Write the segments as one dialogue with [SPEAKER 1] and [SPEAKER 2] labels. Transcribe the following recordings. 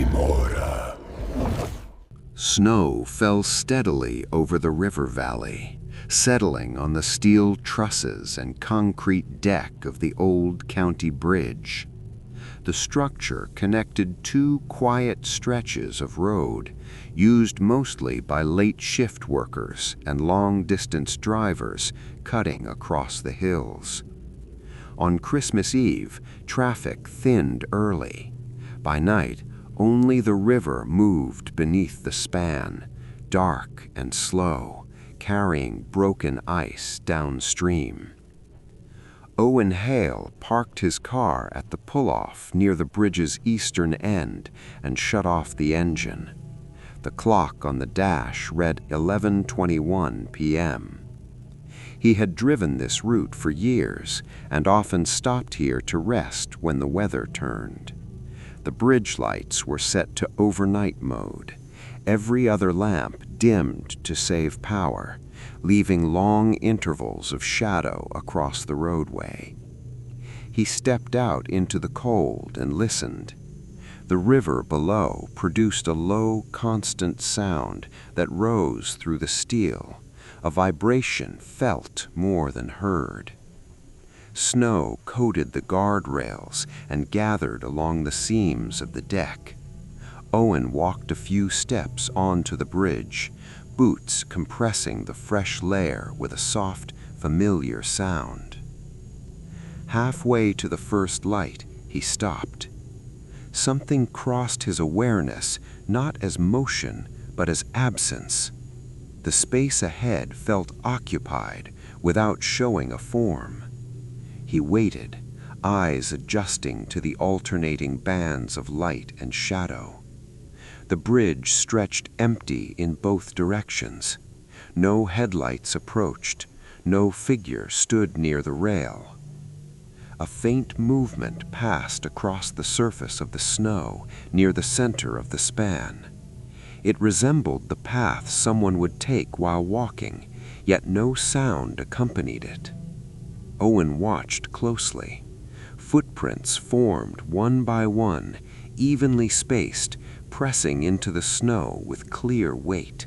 [SPEAKER 1] GRIMORA.
[SPEAKER 2] Snow fell steadily over the river valley, settling on the steel trusses and concrete deck of the old county bridge. The structure connected two quiet stretches of road, used mostly by late shift workers and long-distance drivers cutting across the hills. On Christmas Eve, traffic thinned early. By night, only the river moved beneath the span, dark and slow, carrying broken ice downstream. Owen Hale parked his car at the pull-off near the bridge's eastern end and shut off the engine. The clock on the dash read 11:21 p.m. He had driven this route for years and often stopped here to rest when the weather turned. The bridge lights were set to overnight mode, every other lamp dimmed to save power, leaving long intervals of shadow across the roadway. He stepped out into the cold and listened. The river below produced a low, constant sound that rose through the steel, a vibration felt more than heard. Snow coated the guardrails and gathered along the seams of the deck. Owen walked a few steps onto the bridge, boots compressing the fresh layer with a soft, familiar sound. Halfway to the first light, he stopped. Something crossed his awareness, not as motion, but as absence. The space ahead felt occupied, without showing a form. He waited, eyes adjusting to the alternating bands of light and shadow. The bridge stretched empty in both directions. No headlights approached, no figure stood near the rail. A faint movement passed across the surface of the snow near the center of the span. It resembled the path someone would take while walking, yet no sound accompanied it. Owen watched closely. Footprints formed one by one, evenly spaced, pressing into the snow with clear weight.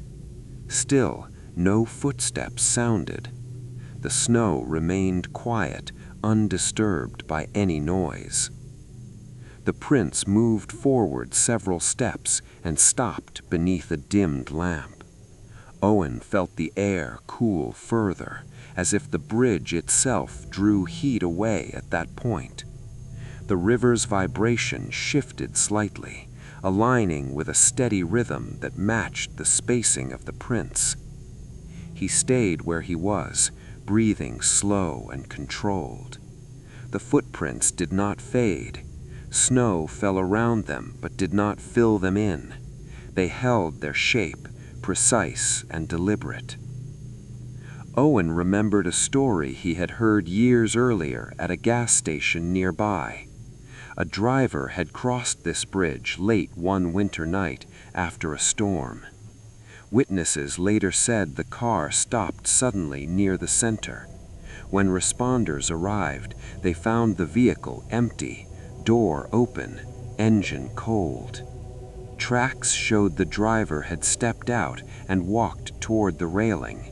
[SPEAKER 2] Still, no footsteps sounded. The snow remained quiet, undisturbed by any noise. The prints moved forward several steps and stopped beneath a dimmed lamp. Owen felt the air cool further, as if the bridge itself drew heat away at that point. The river's vibration shifted slightly, aligning with a steady rhythm that matched the spacing of the prints. He stayed where he was, breathing slow and controlled. The footprints did not fade. Snow fell around them but did not fill them in. They held their shape, precise and deliberate. Owen remembered a story he had heard years earlier at a gas station nearby. A driver had crossed this bridge late one winter night after a storm. Witnesses later said the car stopped suddenly near the center. When responders arrived, they found the vehicle empty, door open, engine cold. Tracks showed the driver had stepped out and walked toward the railing.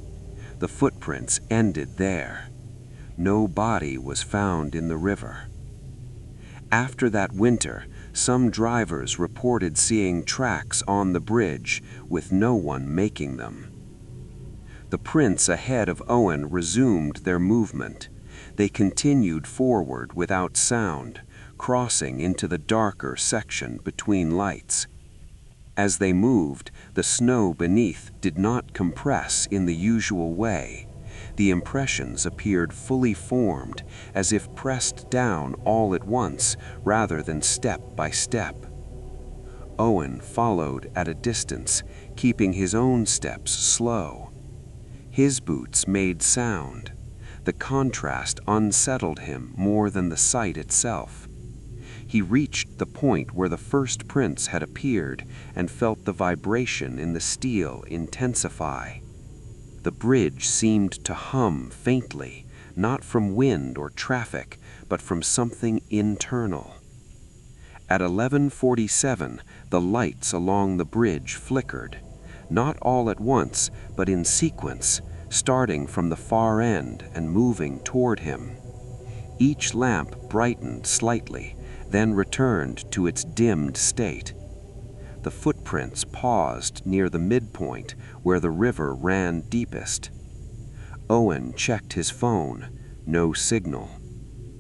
[SPEAKER 2] The footprints ended there. No body was found in the river. After that winter, some drivers reported seeing tracks on the bridge with no one making them. The prints ahead of Owen resumed their movement. They continued forward without sound, crossing into the darker section between lights. As they moved, the snow beneath did not compress in the usual way. The impressions appeared fully formed, as if pressed down all at once rather than step by step. Owen followed at a distance, keeping his own steps slow. His boots made sound. The contrast unsettled him more than the sight itself. He reached the point where the first prints had appeared and felt the vibration in the steel intensify. The bridge seemed to hum faintly, not from wind or traffic, but from something internal.
[SPEAKER 1] At 11:47, the lights along the bridge flickered, not all at once, but in sequence, starting from the far end and moving toward him. Each lamp brightened slightly, then returned to its dimmed state. The footprints paused near the midpoint where the river ran deepest. Owen checked his phone. No signal.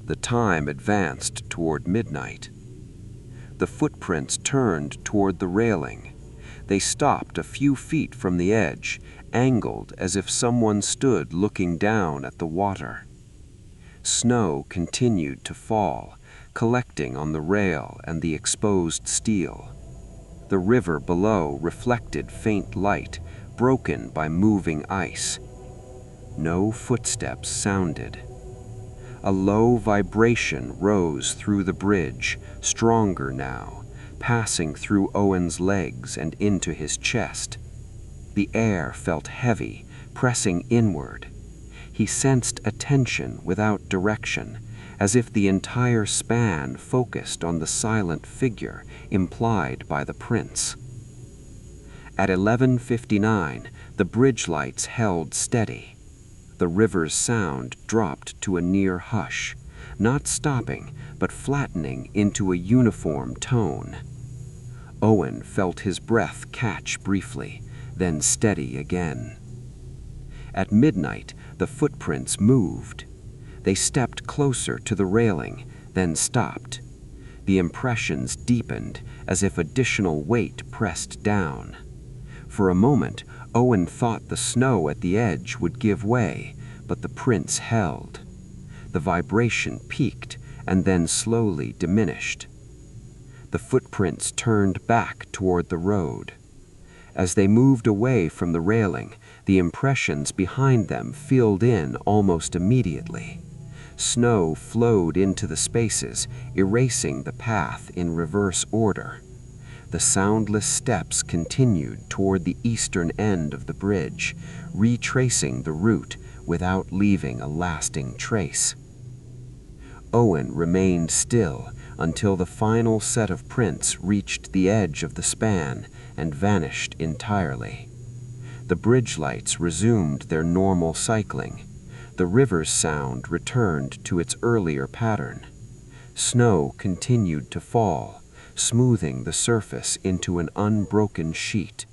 [SPEAKER 1] The time advanced toward midnight. The footprints turned toward the railing. They stopped a few feet from the edge, angled as if someone stood looking down at the water. Snow continued to fall, collecting on the rail and the exposed steel. The river below reflected faint light, broken by moving ice. No footsteps sounded. A low vibration rose through the bridge, stronger now, passing through Owen's legs and into his chest. The air felt heavy, pressing inward. He sensed a tension without direction, as if the entire span focused on the silent figure implied by the prince. At 11:59, the bridge lights held steady. The river's sound dropped to a near hush, not stopping, but flattening into a uniform tone. Owen felt his breath catch briefly, then steady again. At midnight, the footprints moved. They stepped closer to the railing, then stopped. The impressions deepened, as if additional weight pressed down. For a moment, Owen thought the snow at the edge would give way, but the prince held. The vibration peaked and then slowly diminished. The footprints turned back toward the road. As they moved away from the railing, the impressions behind them filled in almost immediately. Snow flowed into the spaces, erasing the path in reverse order. The soundless steps continued toward the eastern end of the bridge, retracing the route without leaving a lasting trace. Owen remained still until the final set of prints reached the edge of the span and vanished entirely. The bridge lights resumed their normal cycling. The river's sound returned to its earlier pattern. Snow continued to fall, smoothing the surface into an unbroken sheet.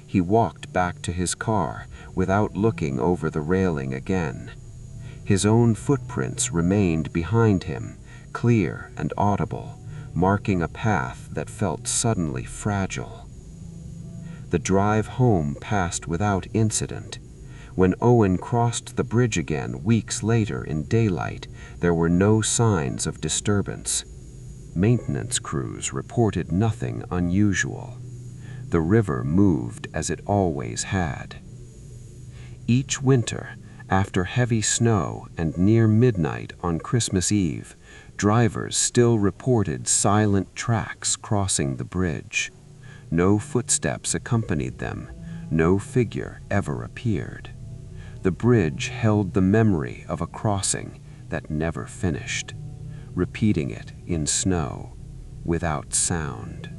[SPEAKER 1] He walked back to his car without looking over the railing again. His own footprints remained behind him, clear and audible, marking a path that felt suddenly fragile. The drive home passed without incident. When Owen crossed the bridge again weeks later in daylight, there were no signs of disturbance. Maintenance crews reported nothing unusual. The river moved as it always had. Each winter, after heavy snow and near midnight on Christmas Eve, drivers still reported silent tracks crossing the bridge. No footsteps accompanied them. No figure ever appeared. The bridge held the memory of a crossing that never finished, repeating it in snow without sound.